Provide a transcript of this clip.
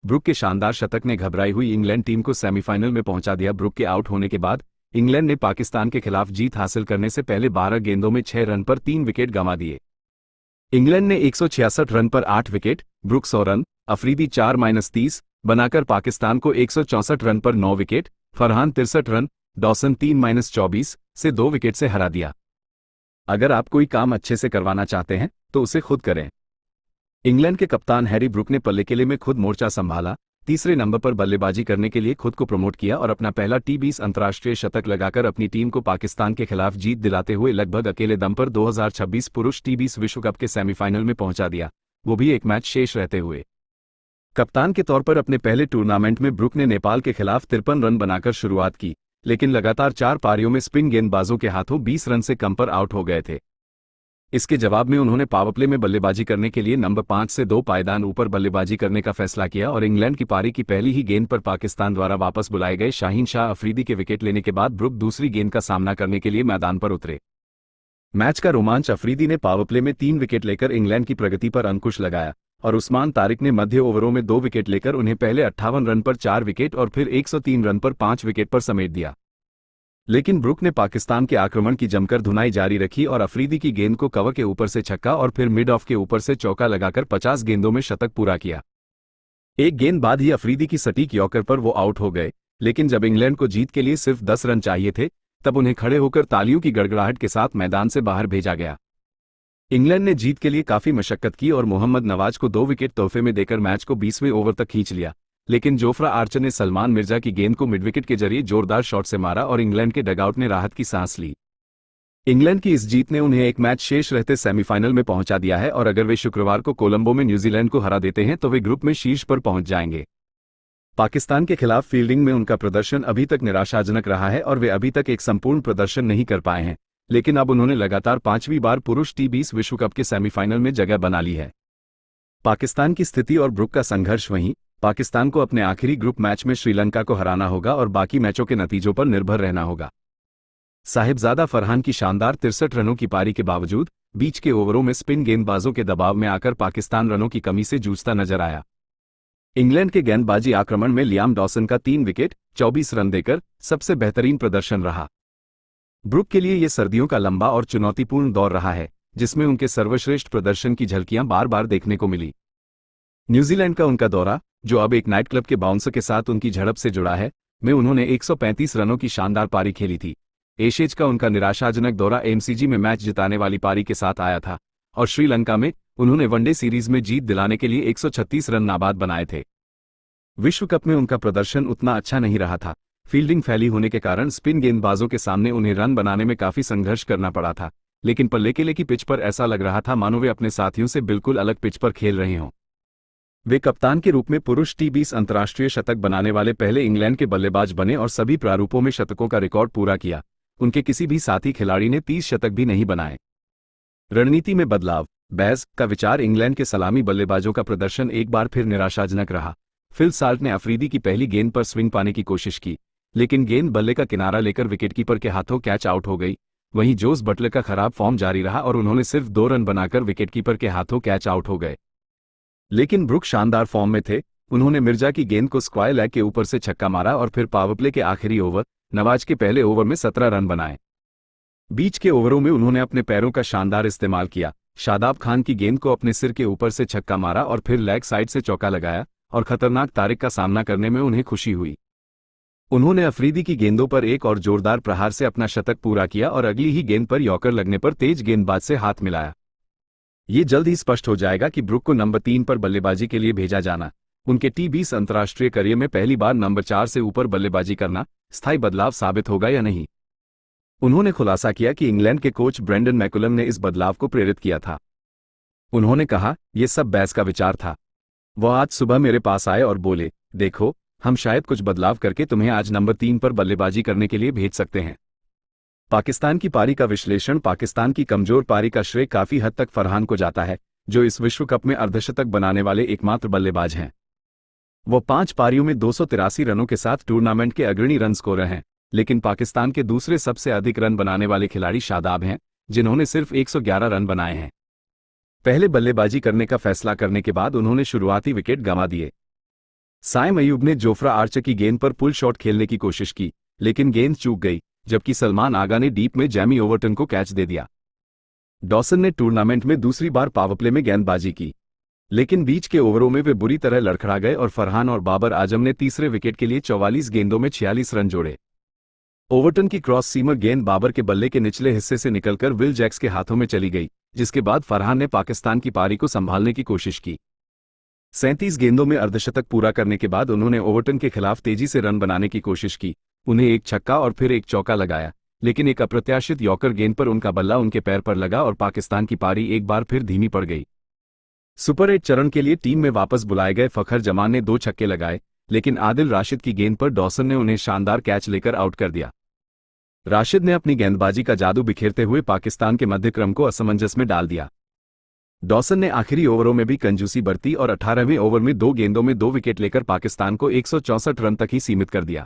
Book के शानदार शतक ने घबराई हुई इंग्लैंड टीम को सेमीफाइनल में पहुंचा दिया। ब्रुक के आउट होने के बाद इंग्लैंड ने पाकिस्तान के खिलाफ जीत हासिल करने से पहले 12 गेंदों में 6 रन पर 3 विकेट गंवा दिए। इंग्लैंड ने 166 रन पर 8 विकेट, ब्रुक 100 रन, अफरीदी 4-30 बनाकर पाकिस्तान को 164 रन पर 9 विकेट, फरहान 63 रन, डॉसन 3-24 से 2 विकेट से हरा दिया। अगर आप कोई काम अच्छे से करवाना चाहते हैं तो उसे खुद करें। इंग्लैंड के कप्तान हैरी ब्रुक ने पल्लेकेले में खुद मोर्चा संभाला, तीसरे नंबर पर बल्लेबाजी करने के लिए खुद को प्रमोट किया और अपना पहला T20 अंतर्राष्ट्रीय शतक लगाकर अपनी टीम को पाकिस्तान के खिलाफ जीत दिलाते हुए लगभग अकेले दम पर 2026 पुरुष T20 विश्व कप के सेमीफाइनल में पहुंचा दिया, वो भी एक मैच शेष रहते हुए। कप्तान के तौर पर अपने पहले टूर्नामेंट में ब्रुक ने नेपाल के खिलाफ 53 रन बनाकर शुरुआत की, लेकिन लगातार 4 पारियों में स्पिन गेंदबाजों के हाथों 20 रन से कम पर आउट हो गए थे। इसके जवाब में उन्होंने पावरप्ले में बल्लेबाजी करने के लिए नंबर 5 से 2 पायदान ऊपर बल्लेबाजी करने का फैसला किया और इंग्लैंड की पारी की पहली ही गेंद पर पाकिस्तान द्वारा वापस बुलाए गए शाहीन शाह अफरीदी के विकेट लेने के बाद ब्रुक दूसरी गेंद का सामना करने के लिए मैदान पर उतरे। मैच का रोमांच अफरीदी ने पावरप्ले में 3 विकेट लेकर इंग्लैंड की प्रगति पर अंकुश लगाया और उस्मान तारिक ने मध्य ओवरों में 2 विकेट लेकर उन्हें पहले 58 रन पर 4 विकेट और फिर 103 रन पर 5 विकेट पर समेट दिया। लेकिन ब्रुक ने पाकिस्तान के आक्रमण की जमकर धुनाई जारी रखी और अफरीदी की गेंद को कवर के ऊपर से छक्का और फिर मिड ऑफ के ऊपर से चौका लगाकर 50 गेंदों में शतक पूरा किया। एक गेंद बाद ही अफरीदी की सटीक यॉर्कर पर वो आउट हो गए, लेकिन जब इंग्लैंड को जीत के लिए सिर्फ 10 रन चाहिए थे तब उन्हें खड़े होकर तालियों की गड़गड़ाहट के साथ मैदान से बाहर भेजा गया। इंग्लैंड ने जीत के लिए काफी मशक्कत की और मोहम्मद नवाज को 2 विकेट तोहफे में देकर मैच को 20वें ओवर तक खींच लिया, लेकिन जोफ्रा आर्चर ने सलमान मिर्जा की गेंद को मिडविकेट के जरिए जोरदार शॉट से मारा और इंग्लैंड के डगआउट ने राहत की सांस ली। इंग्लैंड की इस जीत ने उन्हें एक मैच शेष रहते सेमीफाइनल में पहुंचा दिया है और अगर वे शुक्रवार को कोलंबो में न्यूजीलैंड को हरा देते हैं तो वे ग्रुप में शीर्ष पर पहुंच जाएंगे। पाकिस्तान के खिलाफ फील्डिंग में उनका प्रदर्शन अभी तक निराशाजनक रहा है और वे अभी तक एक संपूर्ण प्रदर्शन नहीं कर पाए हैं, लेकिन अब उन्होंने लगातार 5वीं बार पुरुष T20 विश्व कप के सेमीफाइनल में जगह बना ली है। पाकिस्तान की स्थिति और ब्रुक का संघर्ष वहीं, पाकिस्तान को अपने आखिरी ग्रुप मैच में श्रीलंका को हराना होगा और बाकी मैचों के नतीजों पर निर्भर रहना होगा। साहिबजादा फरहान की शानदार 63 रनों की पारी के बावजूद बीच के ओवरों में स्पिन गेंदबाजों के दबाव में आकर पाकिस्तान रनों की कमी से जूझता नजर आया। इंग्लैंड के गेंदबाजी आक्रमण में लियाम डॉसन का 3 विकेट 24 रन देकर सबसे बेहतरीन प्रदर्शन रहा। ब्रुक के लिए यह सर्दियों का लंबा और चुनौतीपूर्ण दौर रहा है, जिसमें उनके सर्वश्रेष्ठ प्रदर्शन की झलकियां बार बार देखने को मिली। न्यूजीलैंड का उनका दौरा, जो अब एक नाइट क्लब के बाउंसर के साथ उनकी झड़प से जुड़ा है, में उन्होंने 135 रनों की शानदार पारी खेली थी। एशेज का उनका निराशाजनक दौरा MCG में मैच जिताने वाली पारी के साथ आया था और श्रीलंका में उन्होंने वनडे सीरीज में जीत दिलाने के लिए 136 रन नाबाद बनाए थे। विश्व कप में उनका प्रदर्शन उतना अच्छा नहीं रहा था। फील्डिंग फैली होने के कारण स्पिन गेंदबाजों के सामने उन्हें रन बनाने में काफी संघर्ष करना पड़ा था, लेकिन पल्लेकेले की पिच पर ऐसा लग रहा था मानो वे अपने साथियों से बिल्कुल अलग पिच पर खेल रहे हों। वे कप्तान के रूप में पुरुष T20 अंतर्राष्ट्रीय शतक बनाने वाले पहले इंग्लैंड के बल्लेबाज बने और सभी प्रारूपों में शतकों का रिकॉर्ड पूरा किया। उनके किसी भी साथी खिलाड़ी ने 30 शतक भी नहीं बनाए। रणनीति में बदलाव, बैज का विचार। इंग्लैंड के सलामी बल्लेबाजों का प्रदर्शन एक बार फिर निराशाजनक रहा। फिल साल्ट ने अफरीदी की पहली गेंद पर स्विंग पाने की कोशिश की, लेकिन गेंद बल्ले का किनारा लेकर विकेटकीपर के हाथों कैच आउट हो गई। वहीं जोस बटलर का खराब फॉर्म जारी रहा और उन्होंने सिर्फ 2 रन बनाकर विकेटकीपर के हाथों कैच आउट हो गए। लेकिन ब्रुक शानदार फॉर्म में थे। उन्होंने मिर्जा की गेंद को स्क्वायर लेग के ऊपर से छक्का मारा और फिर पावरप्ले के आखिरी ओवर, नवाज के पहले ओवर में 17 रन बनाए। बीच के ओवरों में उन्होंने अपने पैरों का शानदार इस्तेमाल किया। शादाब खान की गेंद को अपने सिर के ऊपर से छक्का मारा और फिर लेग साइड से चौका लगाया और खतरनाक तारिक का सामना करने में उन्हें खुशी हुई। उन्होंने अफरीदी की गेंदों पर एक और जोरदार प्रहार से अपना शतक पूरा किया और अगली ही गेंद पर यॉर्कर लगने पर तेज गेंदबाज से हाथ मिलाया। ये जल्द ही स्पष्ट हो जाएगा कि ब्रुक को नंबर 3 पर बल्लेबाजी के लिए भेजा जाना, उनके T20 अंतर्राष्ट्रीय करियर में पहली बार नंबर 4 से ऊपर बल्लेबाजी करना स्थायी बदलाव साबित होगा या नहीं। उन्होंने खुलासा किया कि इंग्लैंड के कोच ब्रेंडन मैकुलम ने इस बदलाव को प्रेरित किया था। उन्होंने कहा, यह सब बैस का विचार था। वह आज सुबह मेरे पास आए और बोले, देखो, हम शायद कुछ बदलाव करके तुम्हें आज नंबर 3 पर बल्लेबाजी करने के लिए भेज सकते हैं। पाकिस्तान की पारी का विश्लेषण। पाकिस्तान की कमजोर पारी का श्रेय काफी हद तक फरहान को जाता है, जो इस विश्व कप में अर्धशतक बनाने वाले एकमात्र बल्लेबाज हैं। वो 5 पारियों में 283 रनों के साथ टूर्नामेंट के अग्रणी रन स्कोरर हैं, लेकिन पाकिस्तान के दूसरे सबसे अधिक रन बनाने वाले खिलाड़ी शादाब हैं, जिन्होंने सिर्फ 111 रन बनाए हैं। पहले बल्लेबाजी करने का फैसला करने के बाद उन्होंने शुरुआती विकेट गंवा दिए। साइम अयूब ने जोफ्रा आर्चर की गेंद पर पुल शॉट खेलने की कोशिश की, लेकिन गेंद चूक गई, जबकि सलमान आगा ने डीप में जैमी ओवरटन को कैच दे दिया। डॉसन ने टूर्नामेंट में दूसरी बार पावरप्ले में गेंदबाजी की, लेकिन बीच के ओवरों में वे बुरी तरह लड़खड़ा गए और फरहान और बाबर आजम ने तीसरे विकेट के लिए 44 गेंदों में 46 रन जोड़े। ओवरटन की क्रॉस सीमर गेंद बाबर के बल्ले के निचले हिस्से से निकलकर विल जैक्स के हाथों में चली गई, जिसके बाद फरहान ने पाकिस्तान की पारी को संभालने की कोशिश की। 37 गेंदों में अर्धशतक पूरा करने के बाद उन्होंने ओवरटन के खिलाफ तेजी से रन बनाने की कोशिश की, उन्हें एक छक्का और फिर एक चौका लगाया, लेकिन एक अप्रत्याशित यॉर्कर गेंद पर उनका बल्ला उनके पैर पर लगा और पाकिस्तान की पारी एक बार फिर धीमी पड़ गई। सुपर 8 चरण के लिए टीम में वापस बुलाए गए फखर जमान ने 2 छक्के लगाए, लेकिन आदिल राशिद की गेंद पर डॉसन ने उन्हें शानदार कैच लेकर आउट कर दिया। राशिद ने अपनी गेंदबाजी का जादू बिखेरते हुए पाकिस्तान के मध्यक्रम को असमंजस में डाल दिया। डॉसन ने आखिरी ओवरों में भी कंजूसी बरती और 18वें ओवर में 2 गेंदों में 2 विकेट लेकर पाकिस्तान को 164 रन तक ही सीमित कर दिया।